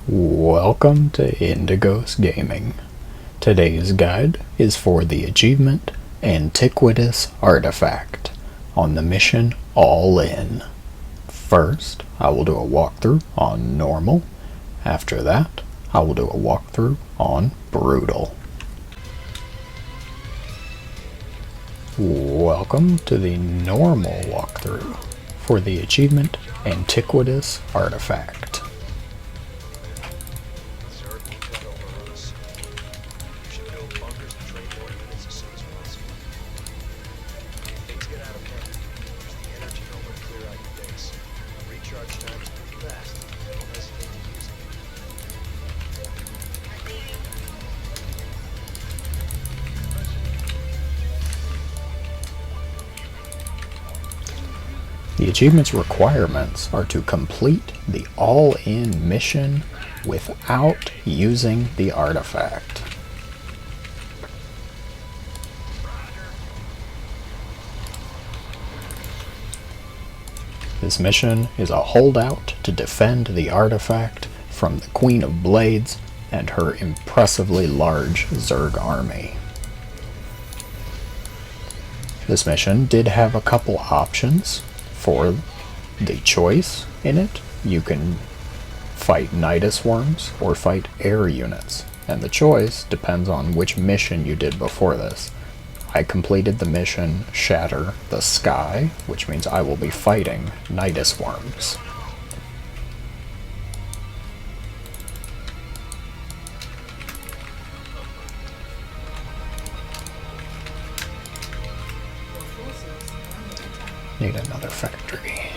Welcome to Indigos Gaming. Today's guide is for the achievement Antiquitous Artifact on the mission All In. First, I will do a walkthrough on Normal. After that, I will do a walkthrough on Brutal. Welcome to the Normal walkthrough for the achievement Antiquitous Artifact. The achievement's requirements are to complete the all-in mission without using the artifact. This mission is a holdout to defend the artifact from the Queen of Blades and her impressively large Zerg army. This mission did have a couple options for the choice in it. You can fight Nydus worms or fight air units, and the choice depends on which mission you did before this. I completed the mission Shatter the Sky, which means I will be fighting Nydus worms. Need another factory.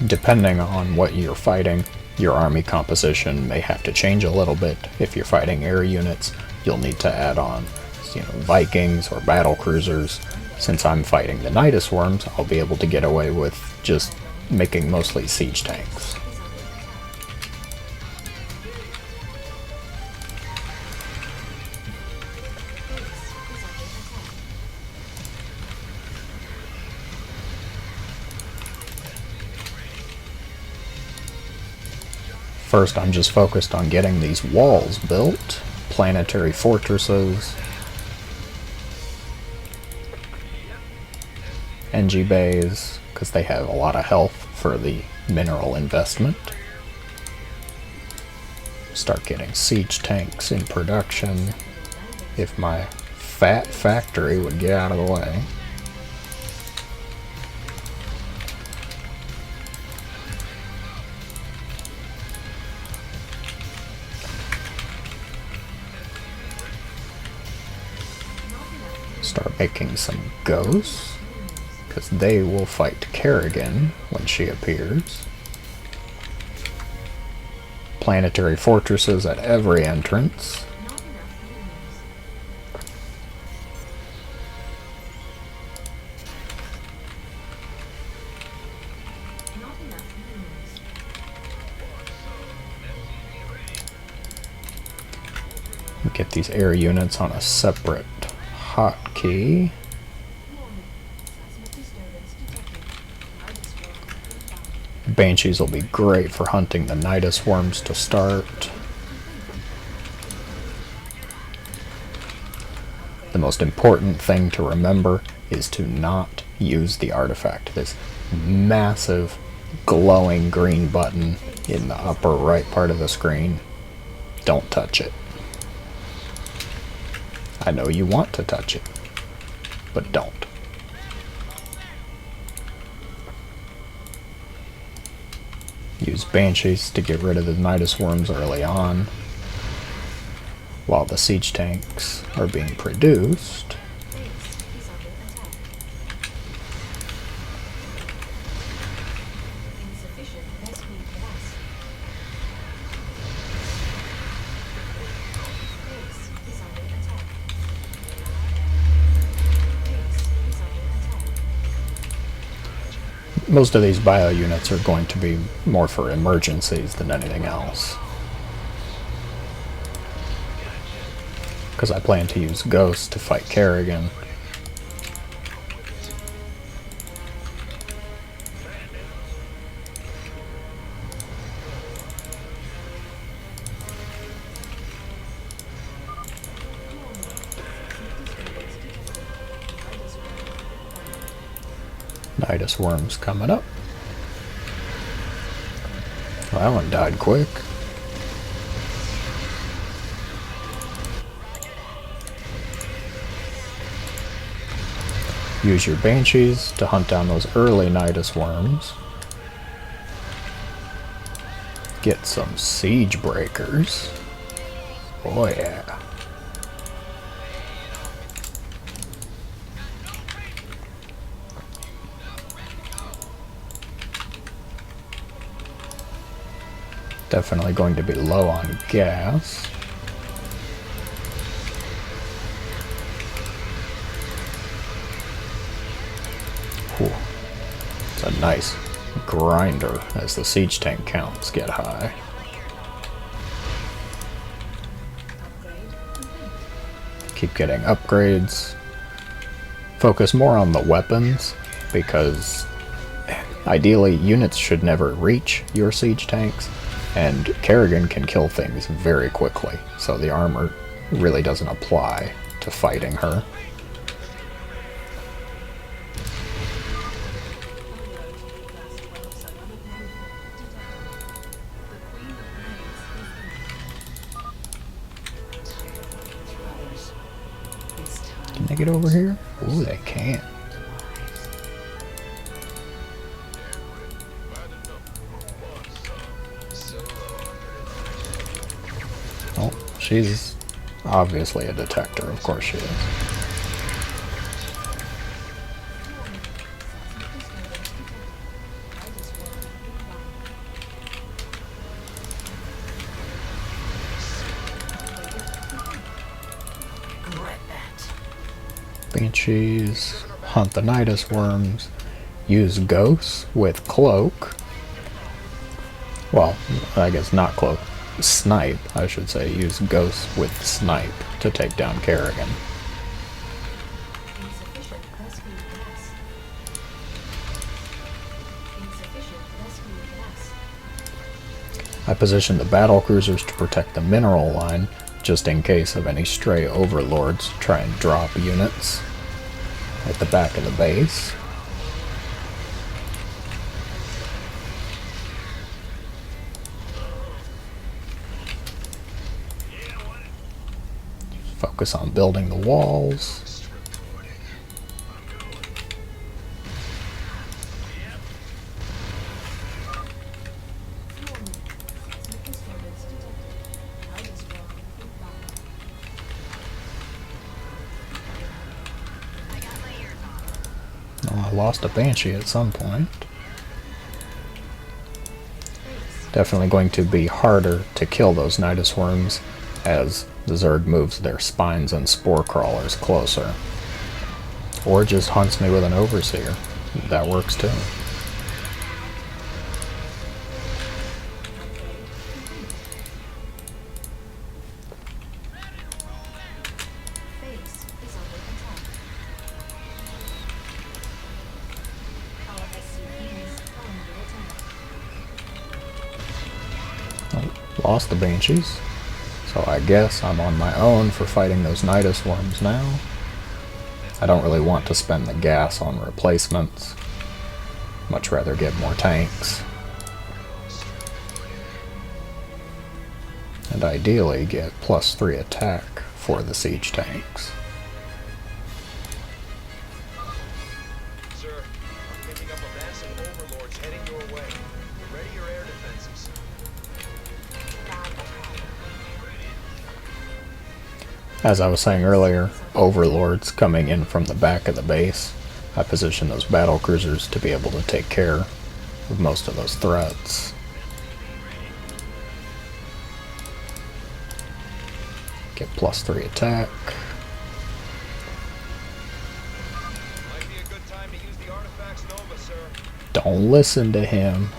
Depending on what you're fighting, your army composition may have to change a little bit. If you're fighting air units, you'll need to add on, Vikings or battle cruisers. Since I'm fighting the Nydus worms, I'll be able to get away with just making mostly siege tanks. First, I'm just focused on getting these walls built, planetary fortresses, NG bays, because they have a lot of health for the mineral investment. Start getting siege tanks in production. If my fat factory would get out of the way. Start making some ghosts, because they will fight Kerrigan when she appears. Planetary fortresses at every entrance. Get these air units on a separate hotkey. Banshees will be great for hunting the Nydus worms to start. The most important thing to remember is to not use the artifact. This massive glowing green button in the upper right part of the screen. Don't touch it. I know you want to touch it, but don't. Use Banshees to get rid of the Nydus worms early on, while the siege tanks are being produced. Most of these bio units are going to be more for emergencies than anything else. Because I plan to use Ghost to fight Kerrigan. Nydus worms coming up. Well, that one died quick. Use your Banshees to hunt down those early Nydus worms. Get some siege breakers. Oh yeah. Definitely going to be low on gas. Whew. It's a nice grinder as the siege tank counts get high. Keep getting upgrades. Focus more on the weapons, because ideally units should never reach your siege tanks, and Kerrigan can kill things very quickly, so the armor really doesn't apply to fighting her. Can they get over here? Ooh, they can. Oh, she's obviously a detector, of course she is. Banshees, hunt the Nydus worms, use ghosts with cloak. Well, I guess not cloak. Snipe, I should say. Use ghosts with snipe to take down Kerrigan. I position the battle cruisers to protect the mineral line, just in case of any stray overlords try and drop units at the back of the base. Focus on building the walls. I lost a Banshee at some point. Definitely going to be harder to kill those Nydus worms as the Zerg moves their spines and spore crawlers closer. Or just hunts me with an overseer. That works too. Lost the Banshees, so I guess I'm on my own for fighting those Nydus worms now. I don't really want to spend the gas on replacements. Much rather get more tanks. And ideally get +3 attack for the siege tanks. Sir, I'm picking up a mass of overlords heading your way. Ready your air defenses. As I was saying earlier, overlords coming in from the back of the base. I position those battle cruisers to be able to take care of most of those threats. Get +3 attack. Might be a good time to use the artifact's Nova, sir. Don't listen to him.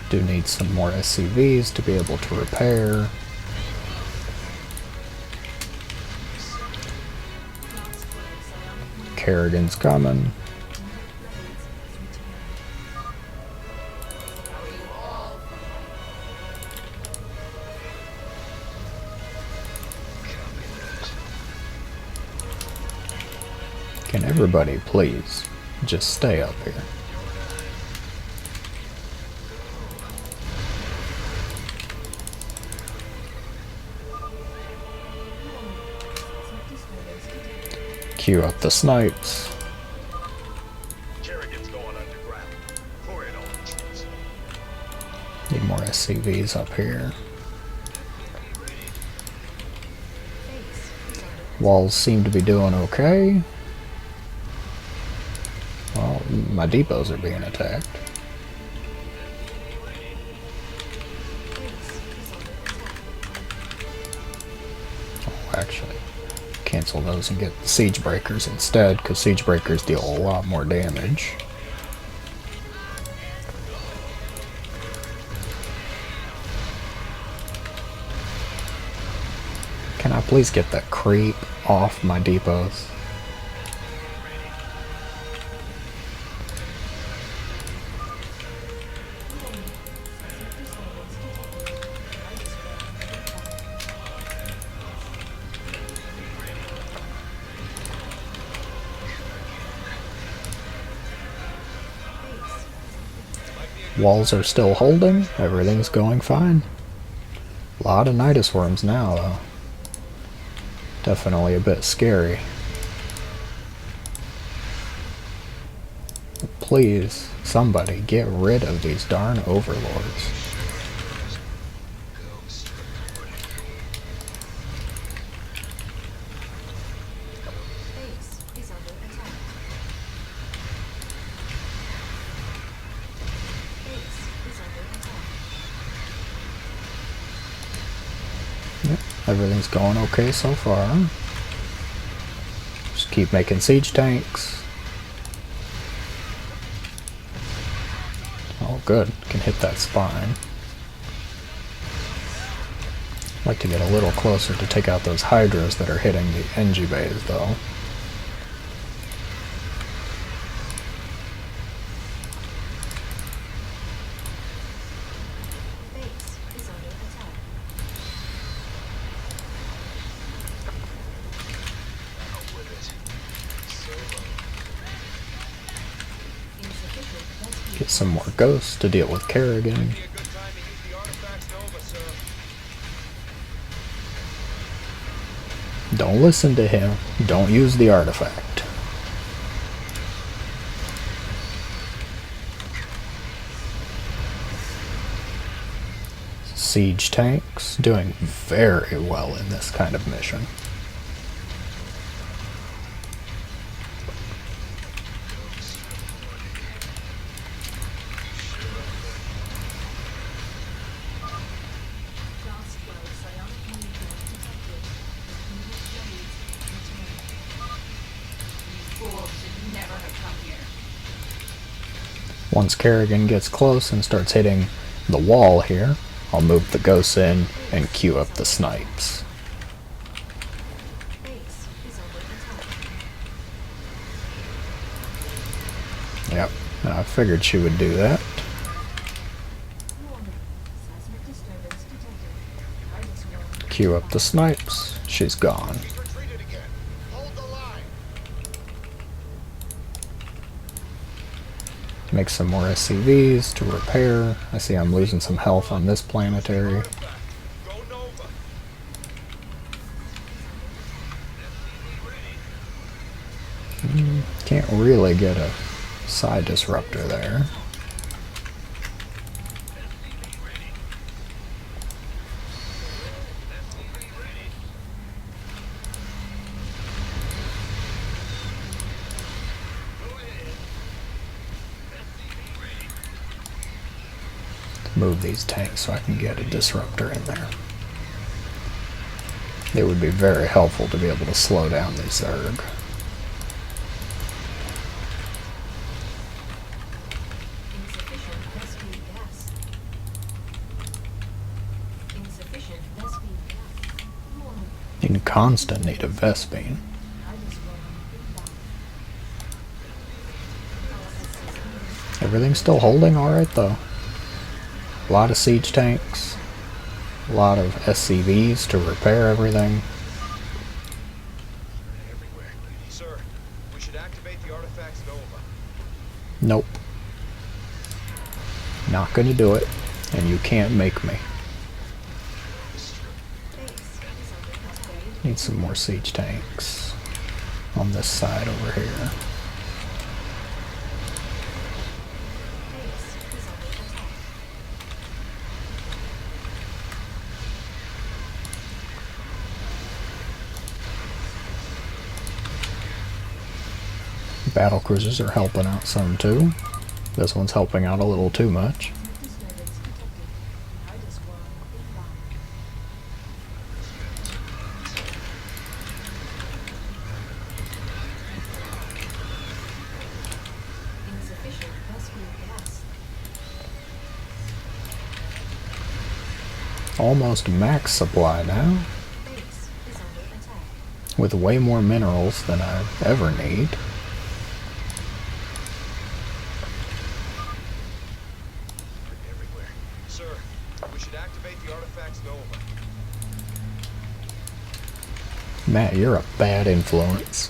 Do need some more SCVs to be able to repair. Kerrigan's coming. Can everybody please just stay up here? Queue up the snipes. Kerrigan's going underground. For it all, troops. Need more SCVs up here. Walls seem to be doing okay. Well, my depots are being attacked. Oh, actually, cancel those and get siege breakers instead, because siege breakers deal a lot more damage. Can I please get that creep off my depots? Walls are still holding. Everything's going fine. A lot of Nydus worms now, though. Definitely a bit scary. Please, somebody get rid of these darn overlords. Everything's going okay so far. Just keep making siege tanks. Oh good, can hit that spine. I'd like to get a little closer to take out those hydras that are hitting the NG bays though. Get some more ghosts to deal with Kerrigan. Don't listen to him. Don't use the artifact. Siege tanks doing very well in this kind of mission. Once Kerrigan gets close and starts hitting the wall here, I'll move the ghosts in and queue up the snipes. Yep, I figured she would do that. Queue up the snipes. She's gone. Make some more SCVs to repair. I see I'm losing some health on this planetary. Can't really get a side disruptor there. move these tanks so I can get a disruptor in there. It would be very helpful to be able to slow down these Zerg. In constant need of Vespene. Everything's still holding alright though. A lot of siege tanks, a lot of SCVs to repair everything. Everywhere. Sir, we should activate the artifact's Nova. Nope. Not gonna do it, and you can't make me. Need some more siege tanks on this side over here. Battle cruisers are helping out some too. This one's helping out a little too much. Almost max supply now, with way more minerals than I ever need. Everywhere. Sir, we should activate the artifact's Nova. Matt, you're a bad influence.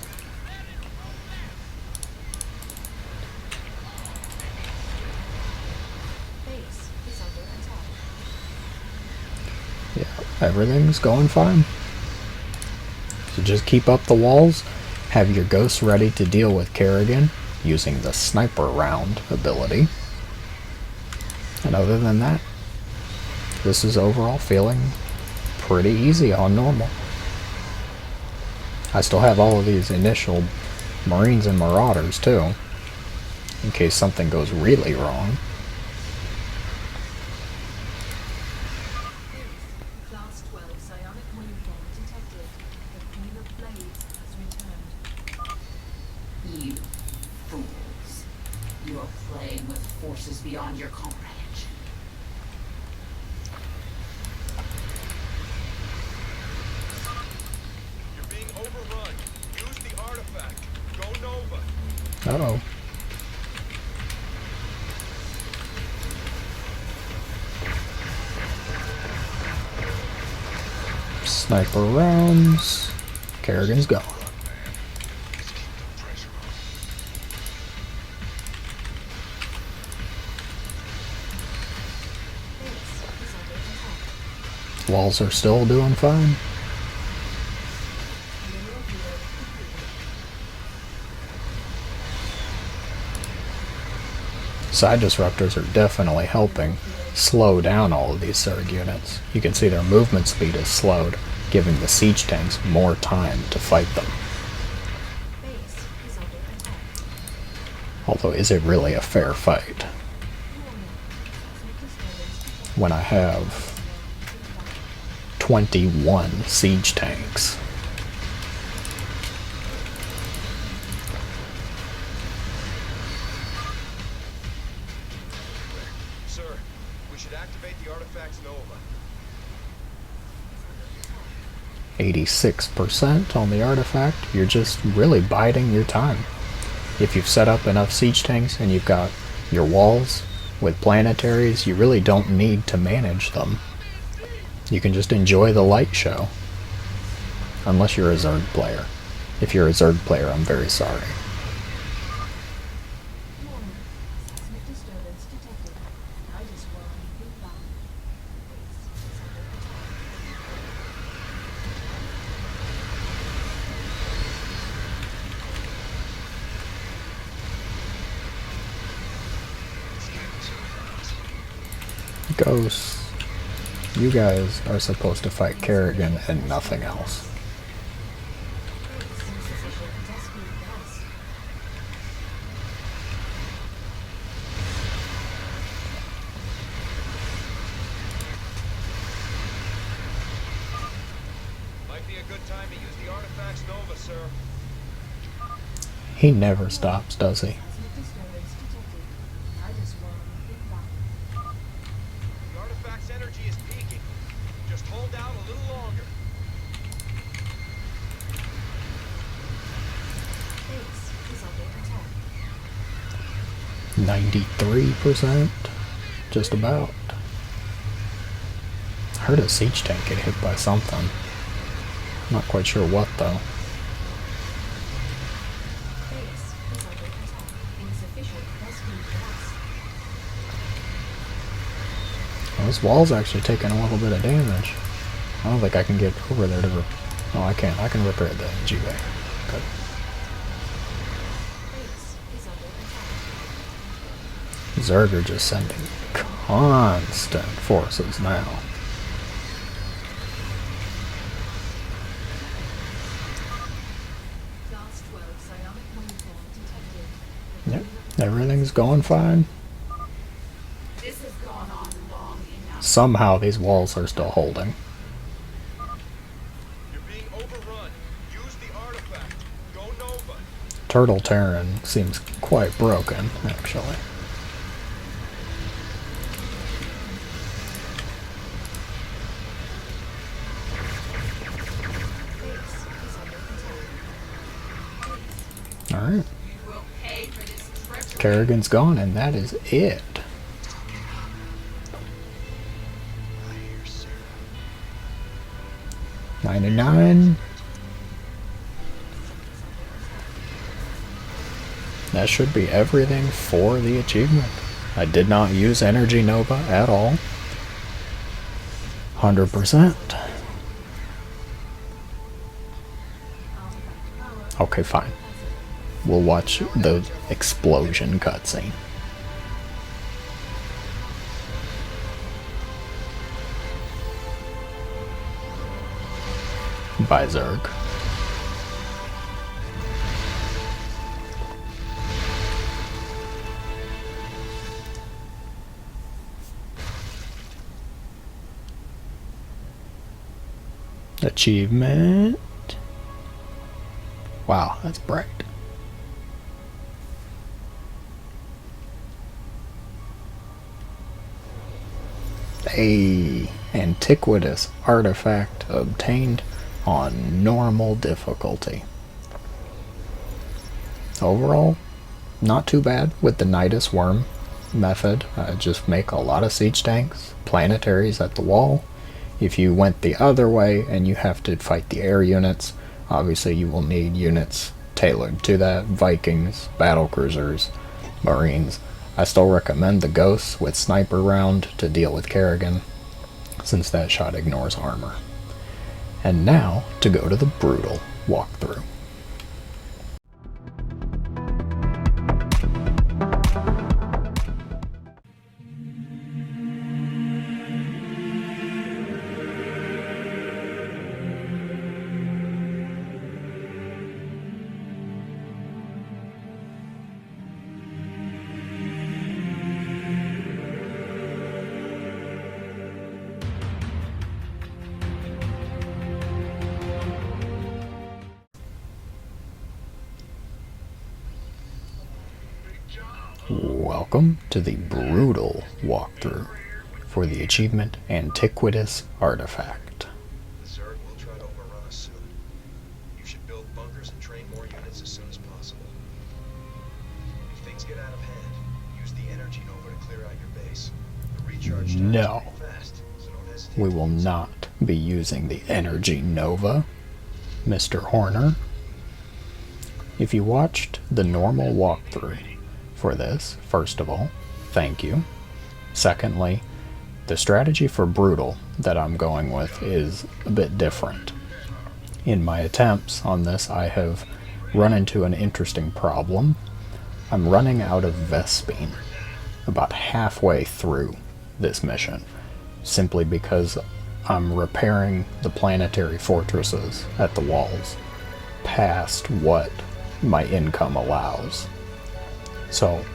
Yeah, everything's going fine. So just keep up the walls, have your ghosts ready to deal with Kerrigan using the sniper round ability. And other than that, this is overall feeling pretty easy on normal. I still have all of these initial Marines and Marauders too, in case something goes really wrong. You fools. You are playing with forces beyond your comprehension. You're being overrun. Use the artifact. Go Nova. Uh-oh. Sniper rounds. Kerrigan's gone. Walls are still doing fine. Side disruptors are definitely helping slow down all of these Zerg units. You can see their movement speed is slowed, giving the siege tanks more time to fight them. Although, is it really a fair fight when I have 21 siege tanks? Sir, we should activate the artifact's Nova. 86% on the artifact. You're just really biding your time. If you've set up enough siege tanks and you've got your walls with planetaries, you really don't need to manage them. You can just enjoy the light show. Unless you're a Zerg player. If you're a Zerg player, I'm very sorry. Ghosts. You guys are supposed to fight Kerrigan and nothing else. a good time to use the Artifact's Nova, sir. He never stops, does he? The Artifact's energy is peaking. Just hold out a little longer. 93%, just about. I heard a siege tank get hit by something. Not quite sure what though. Well, this wall's actually taking a little bit of damage. I don't think I can get over there to oh, I can. I can repair the G-Way. Good. Zerg are just sending constant forces now. Yep, everything's going fine. This has gone on long enough. Somehow these walls are still holding. You're being overrun. Use the Artifact. Go Nova. Turtle Terran seems quite broken, actually. Alright. Kerrigan's gone, and that is it. I hear, sir. 99. That should be everything for the achievement. I did not use Energy Nova at all. 100%. Okay, fine. We'll watch the explosion cutscene. By Zerg. Achievement. Wow, that's bright. A Antiquitous Artifact obtained on normal difficulty. Overall, not too bad with the Nydus worm method. Just make a lot of siege tanks, planetaries at the wall. If you went the other way and you have to fight the air units, obviously you will need units tailored to that. Vikings, battle cruisers, marines. I still recommend the ghosts with sniper round to deal with Kerrigan, since that shot ignores armor. And now to go to the brutal walkthrough. Welcome to the brutal walkthrough for the achievement Antiquitous Artifact. The Zerg will try to overrun us soon. You should build bunkers and train more units as soon as possible. If things get out of hand, use the Energy Nova to clear out your base. The recharge time No. is pretty fast, so don't hesitate. We will not be using the Energy Nova, Mr. Horner. If you watched the normal walkthrough for this, first of all, thank you. Secondly, the strategy for brutal that I'm going with is a bit different. In my attempts on this, I have run into an interesting problem. I'm running out of Vespene about halfway through this mission, simply because I'm repairing the planetary fortresses at the walls past what my income allows. So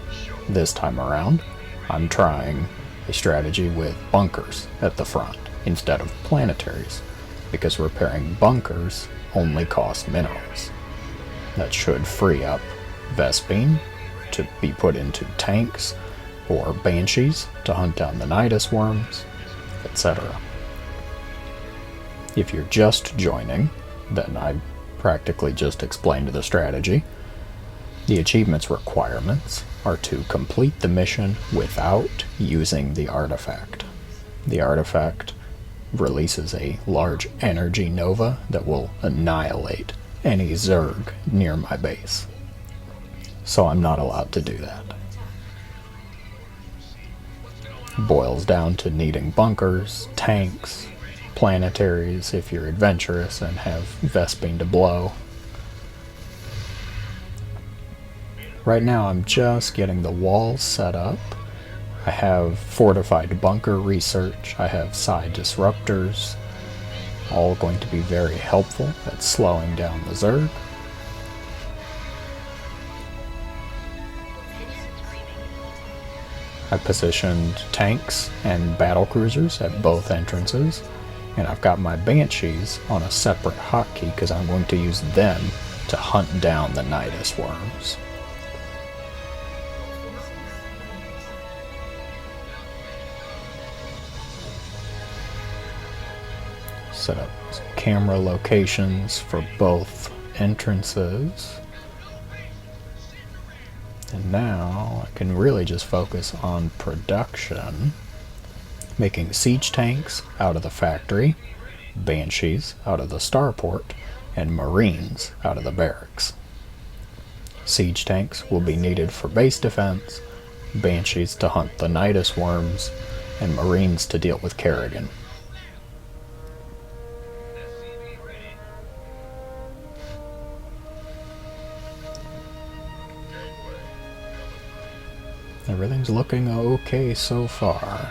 this time around, I'm trying a strategy with bunkers at the front instead of planetaries. because repairing bunkers only cost minerals. That should free up Vespene to be put into tanks, or Banshees to hunt down the Nydus worms, etc. If you're just joining, then I practically just explained the strategy. The achievement's requirements are to complete the mission without using the artifact. The artifact releases a large energy nova that will annihilate any Zerg near my base. So I'm not allowed to do that. Boils down to needing bunkers, tanks, planetaries if you're adventurous and have Vespene to blow. Right now I'm just getting the walls set up. I have fortified bunker research, I have psi disruptors, all going to be very helpful at slowing down the Zerg. I positioned tanks and battle cruisers at both entrances, and I've got my Banshees on a separate hotkey because I'm going to use them to hunt down the Nydus worms. Set up camera locations for both entrances. And now I can really just focus on production, making siege tanks out of the factory, Banshees out of the starport, and Marines out of the barracks. Siege tanks will be needed for base defense, Banshees to hunt the Nydus worms, and Marines to deal with Kerrigan. Everything's looking okay so far.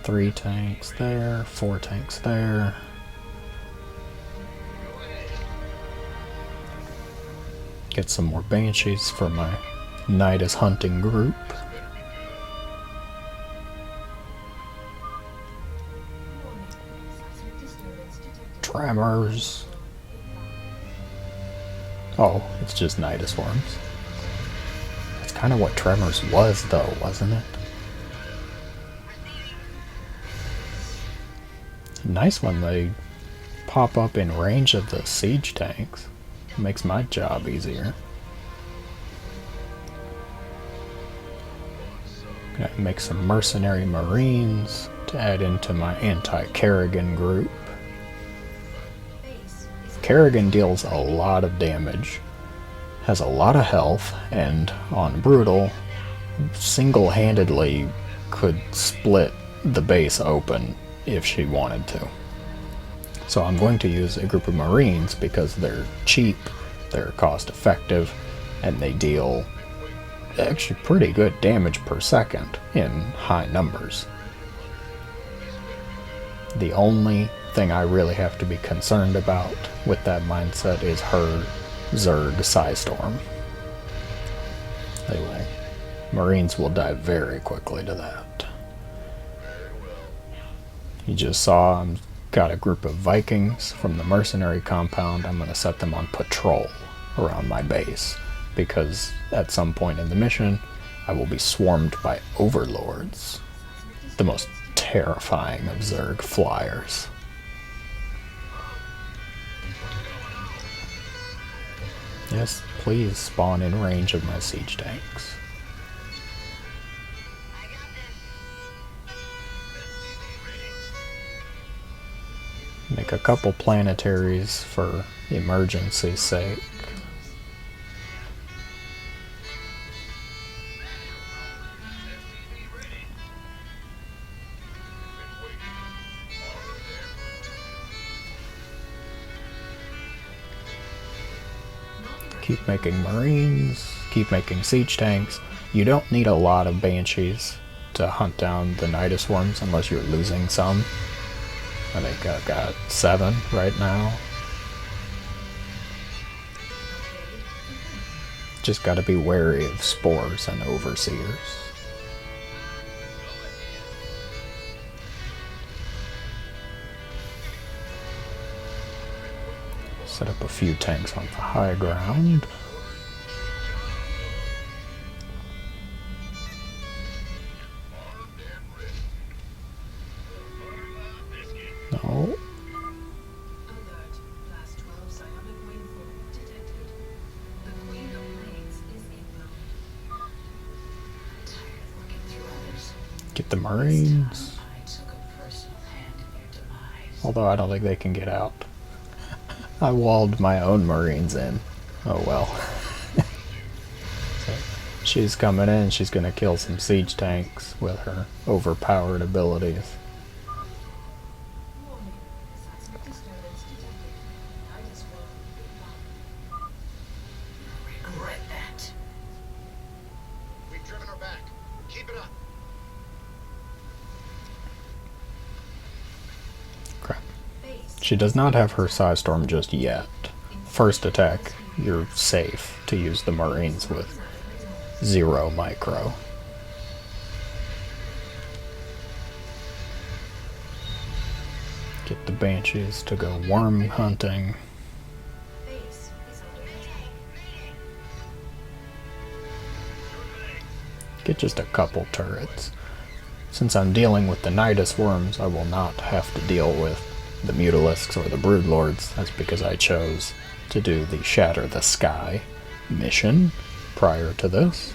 3 tanks there, 4 tanks there. Get some more Banshees for my Nydus hunting group. Tremors. Oh, it's just Nydus worms. Kind of what Tremors was, though, wasn't it? Nice when they pop up in range of the siege tanks. It makes my job easier. Gonna make some mercenary Marines to add into my anti-Kerrigan group. Kerrigan deals a lot of damage, has a lot of health, and on Brutal, single-handedly could split the base open if she wanted to. So I'm going to use a group of Marines because they're cheap, they're cost-effective, and they deal actually pretty good damage per second in high numbers. The only thing I really have to be concerned about with that mindset is her Zerg Psystorm. Marines will die very quickly to that. You just saw I've got a group of Vikings from the mercenary compound. I'm going to set them on patrol around my base because at some point in the mission I will be swarmed by overlords, the most terrifying of Zerg flyers. Yes, please spawn in range of my siege tanks. Make a couple planetaries for emergency's sake. Keep making Marines, keep making siege tanks. You don't need a lot of Banshees to hunt down the Nydus worms unless you're losing some. I think I've got 7 right now. Just gotta be wary of spores and overseers. Set up a few tanks on the high ground. No. Get the Marines. Although I don't think they can get out. I walled my own Marines in. Oh well. So she's coming in, she's gonna kill some siege tanks with her overpowered abilities. We've driven her back. Keep it up. Crap. She does not have her Psystorm just yet. First attack, you're safe to use the Marines with 0 micro. Get the Banshees to go worm hunting. Get just a couple turrets. Since I'm dealing with the Nydus worms, I will not have to deal with the Mutalisks or the Brood Lords. That's because I chose to do the Shatter the Sky mission prior to this.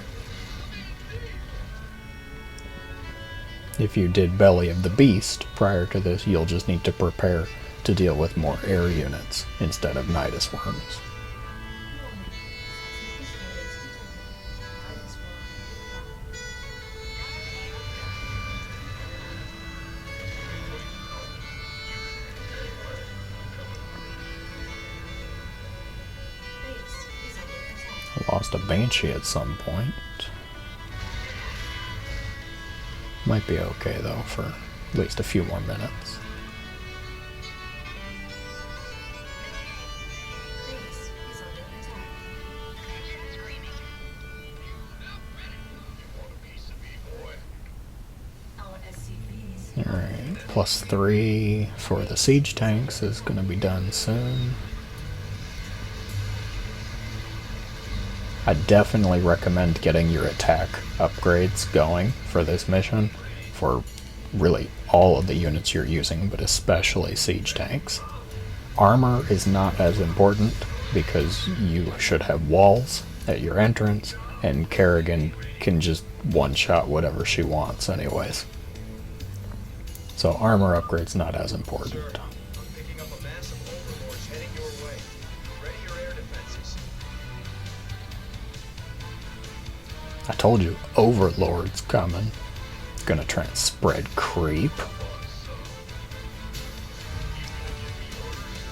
If you did Belly of the Beast prior to this, you'll just need to prepare to deal with more air units instead of Nydus worms. Lost a Banshee at some point. Might be okay though for at least a few more minutes. Alright, +3 for the siege tanks is going to be done soon. I definitely recommend getting your attack upgrades going for this mission for really all of the units you're using, but especially siege tanks. Armor is not as important because you should have walls at your entrance, and Kerrigan can just one-shot whatever she wants anyways. So armor upgrade's not as important. I'm picking up a mass of overlords heading your way. Ready your air defenses. I told you, Overlord's coming. Gonna try and spread creep.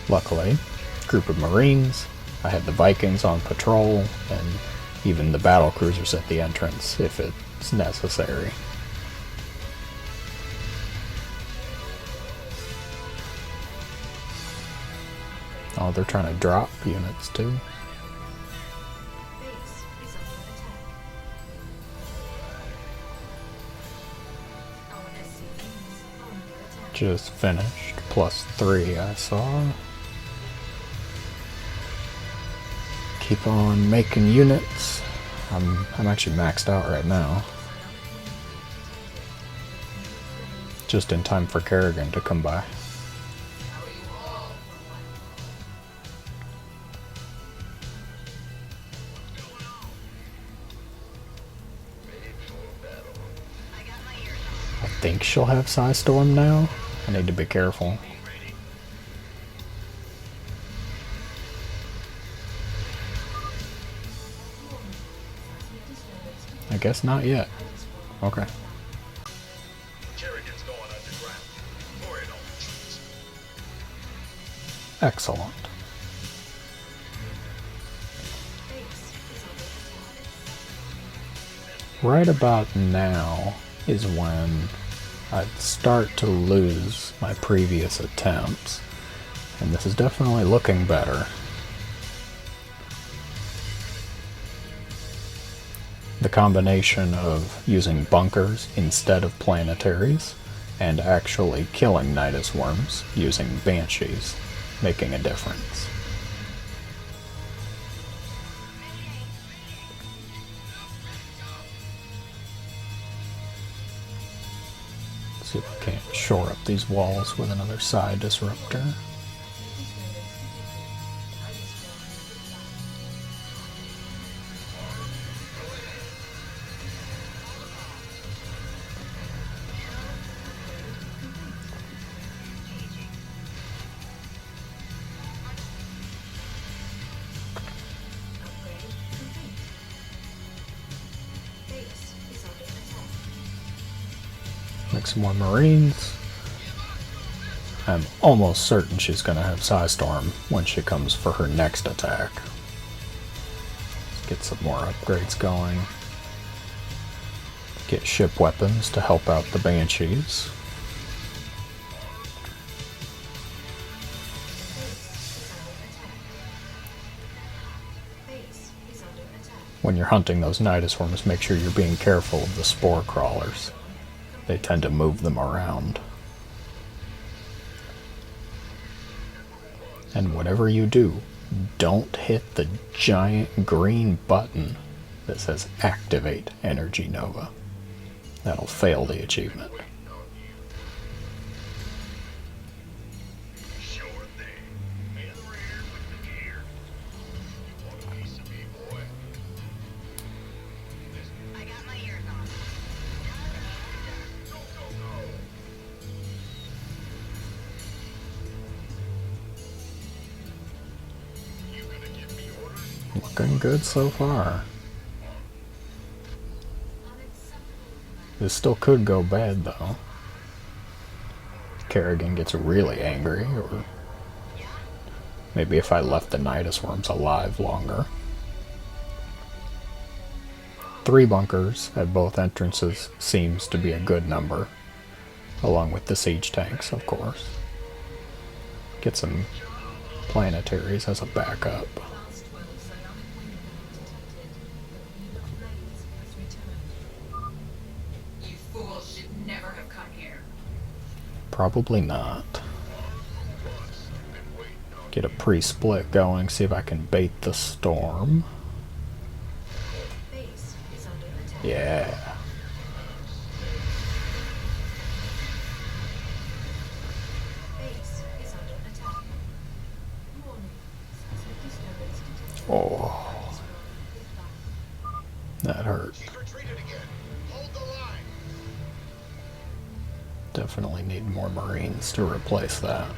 Luckily, group of Marines. I had the Vikings on patrol, and even the battle cruisers at the entrance if it's necessary. Oh, they're trying to drop units too. Just finished. +3 I saw. Keep on making units. I'm actually maxed out right now. Just in time for Kerrigan to come by. I think she'll have Psystorm now. I need to be careful. I guess not yet. Okay. Kerrigan's going underground. Or it only trees. Excellent. Right about now is when I'd start to lose my previous attempts, and this is definitely looking better. The combination of using bunkers instead of planetaries and actually killing Nydus worms using Banshees making a difference. See if we can't shore up these walls with another psi disruptor. Make some more Marines. I'm almost certain she's going to have Psystorm when she comes for her next attack. Let's get some more upgrades going. Get ship weapons to help out the Banshees. When you're hunting those Nydus worms, make sure you're being careful of the spore crawlers. They tend to move them around. And whatever you do, don't hit the giant green button that says Activate Energy Nova. That'll fail the achievement. Looking good so far. This still could go bad though. Kerrigan gets really angry, or maybe if I left the Nydus worms alive longer. 3 bunkers at both entrances seems to be a good number, along with the siege tanks, of course. Get some planetaries as a backup. Probably not. Get a pre-split going, see if I can bait the storm. Yeah. Oh. That hurt. Definitely need more Marines to replace that.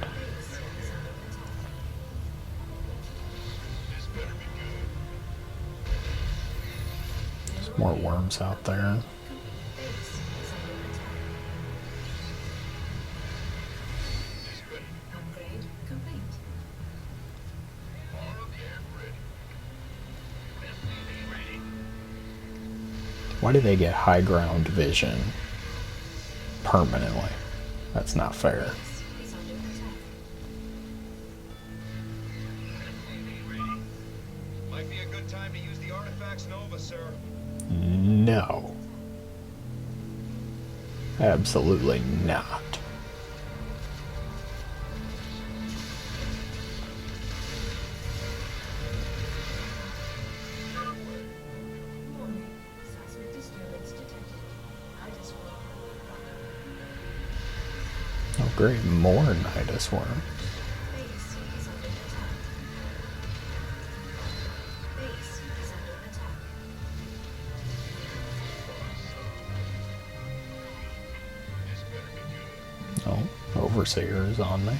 There's more worms out there. Why do they get high ground vision permanently? That's not fair. Might be a good time to use the artifacts Nova, sir. No. Absolutely not. Oh great, more Nydus worms. Oh, Overseer is on me.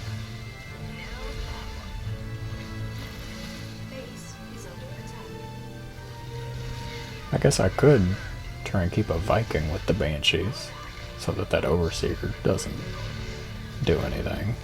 I guess I could try and keep a Viking with the Banshees so that that Overseer doesn't do anything.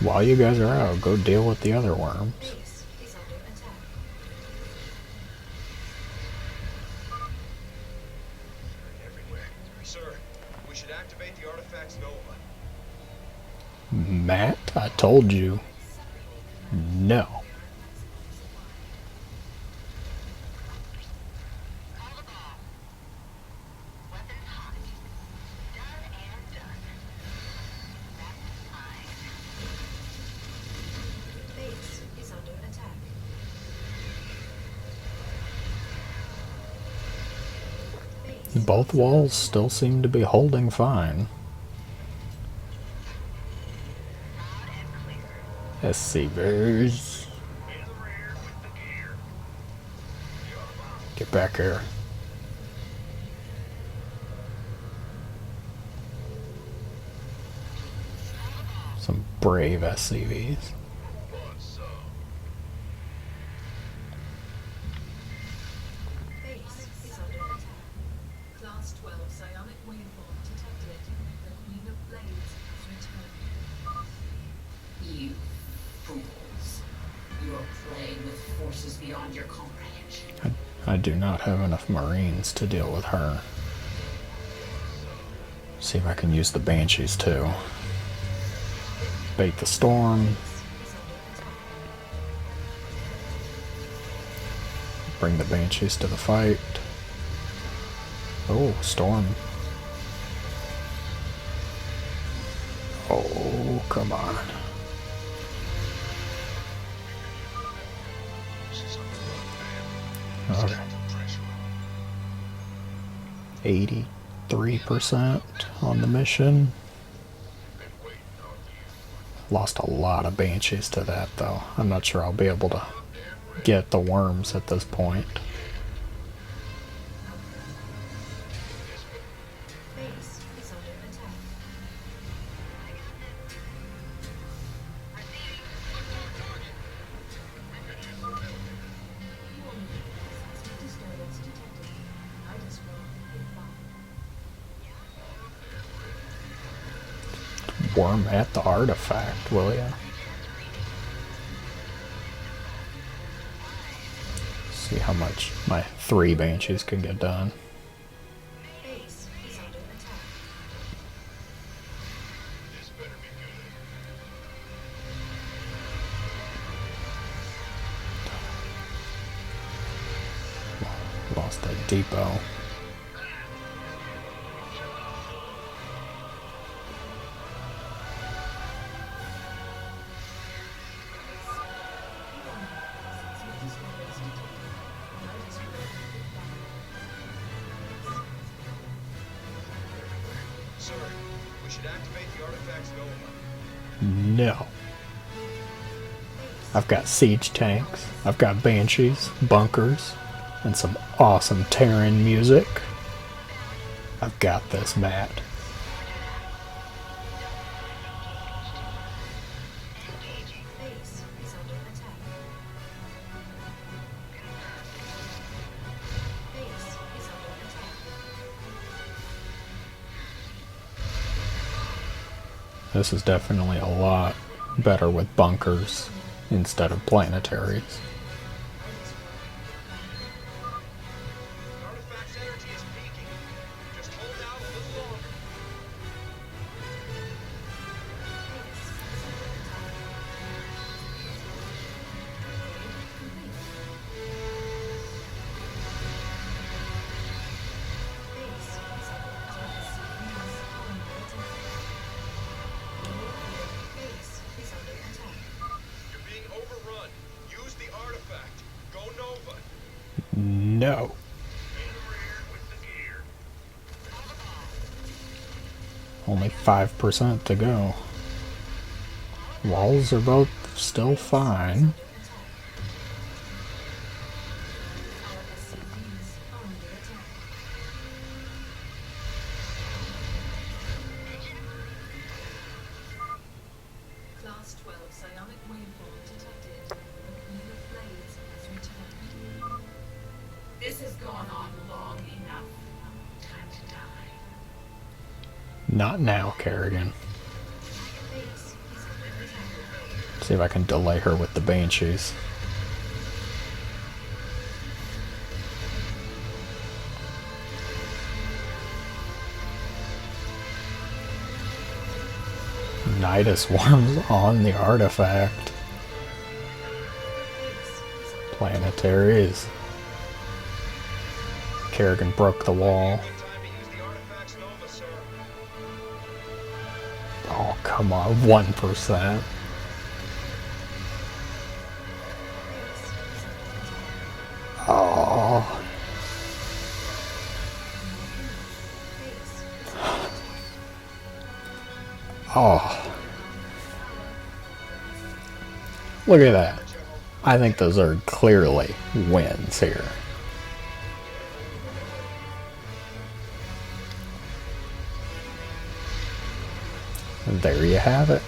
While you guys are out, go deal with the other worms. Sir, we should activate the artifacts Nova. Matt, I told you. No. Base is under attack. Base Both walls still seem to be holding fine. SCVers. Get back here. Some brave SCVs. base is under attack. Class 12 psionic waveform detected. The Queen of Blades has returned. You fools. You are playing with forces beyond your comprehension. I do not have enough Marines to deal with her. See if I can use the Banshees too. Bait the storm. Bring the Banshees to the fight. Oh, storm. Oh, come on. Okay. 83% on the mission. Lost a lot of Banshees to that though. I'm not sure I'll be able to get the worms at this point. Base is under attack. Warning. Seismic disturbance detected. Nydus inbound. Worm at the artifact, will ya? See how much my 3 Banshees can get done. Base is under attack. Lost a depot. Seismic disturbance detected. Nydus inbound. Sir, we should activate the artifact's Nova. No. I've got siege tanks, I've got Banshees, bunkers, and some awesome Terran music. I've got this, Matt. Base is under attack. Base is under attack. This is definitely a lot better with bunkers instead of planetaries. The artifact's energy is peaking. Just hold out a little longer. You're being overrun. Use the artifact. Go Nova. No. Only 5% to go. Walls are both still fine. Class 12 psionic waveform detected. The Queen of Blades has returned. This has gone on long enough. Time to die. Not now, Kerrigan. See if I can delay her with the Banshees. Nydus worms on the artifact. Planetaries. Kerrigan broke the wall. Time to use the artifact's Nova, sir. Oh, come on, 1%. Oh. Oh. Look at that. I think the Zerg clearly wins here. And there you have it.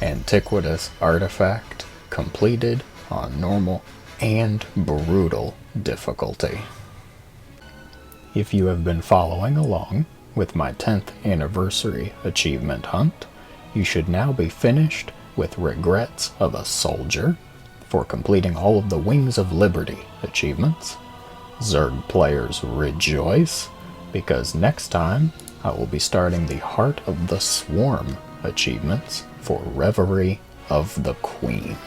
Antiquitous Artifact completed on normal and brutal difficulty. If you have been following along with my 10th anniversary achievement hunt, you should now be finished with Regrets of a Soldier for completing all of the Wings of Liberty achievements. Zerg players rejoice, because next time I will be starting the Heart of the Swarm achievements for Reverie of the Queen.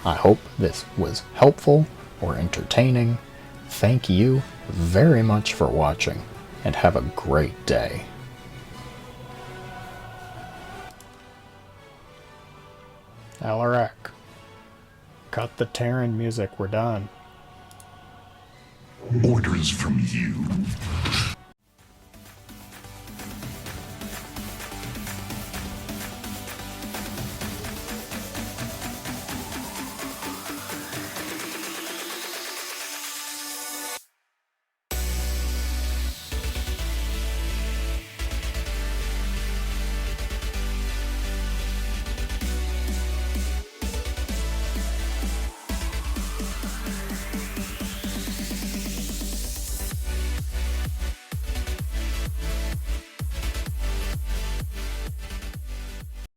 I hope this was helpful or entertaining. Thank you very much for watching, and have a great day. Alaric, cut the Terran music, we're done. Orders from you.